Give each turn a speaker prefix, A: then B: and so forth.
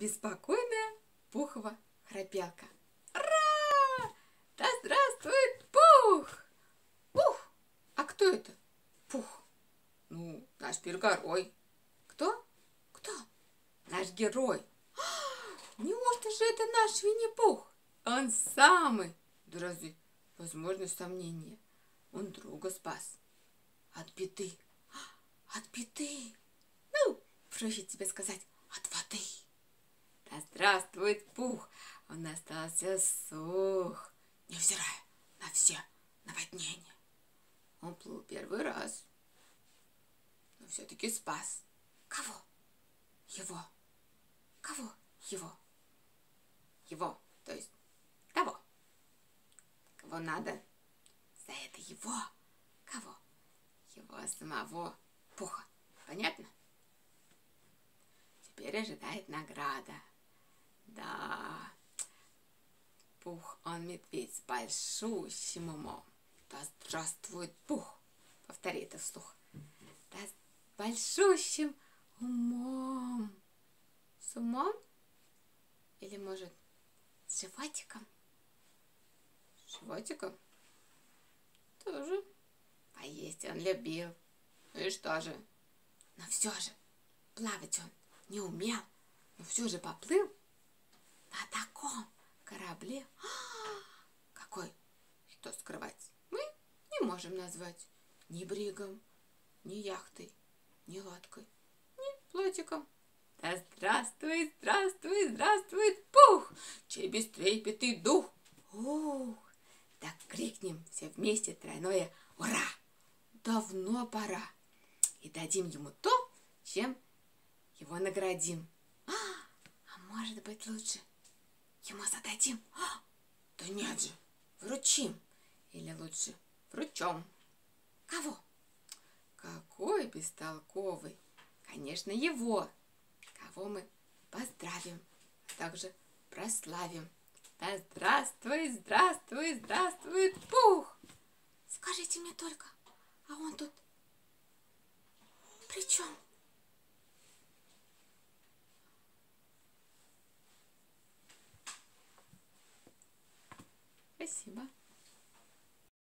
A: беспокойная Пухова храпелка. Ура! Да здравствует Пух! Пух! А кто это? Пух. Ну, наш герой. Кто? Кто? Наш герой. Неужто же это наш Винни-Пух? Он самый. Да разве возможно сомнение? Он друга спас. От беды. От беды. Ну, проще тебе сказать, от воды. Да здравствует Пух. Он остался сух, невзирая на все наводнения. Он плыл первый раз, но все-таки спас. Кого? Его. Кого? Его. Его, то есть того. Кого надо? За это его. Кого? Его самого Пуха. Понятно? Теперь ожидает награда. Да, Пух, он медведь с большущим умом. Да здравствует Пух. Повтори это вслух. Да с большущим умом. С умом? Или, может, с животиком? С животиком? Тоже. Поесть он любил. И что же? Но все же, плавать он не умел. Но все же поплыл на таком корабле. Какой, что скрывать, мы не можем назвать ни бригом, ни яхтой, ни лодкой, ни плотиком. Да здравствует, здравствует, здравствует Пух, чей бестрепетный дух. Ух, так крикнем все вместе тройное ура! Давно пора. И дадим ему то, чем его наградим. А может быть, лучше ему зададим? Да нет же, вручим. Или лучше вручем. Кого? Какой бестолковый. Конечно, его. Кого мы поздравим, а также прославим. Да здравствует, здравствует, здравствует Пух. Скажите мне только, а он тут при чем? Спасибо.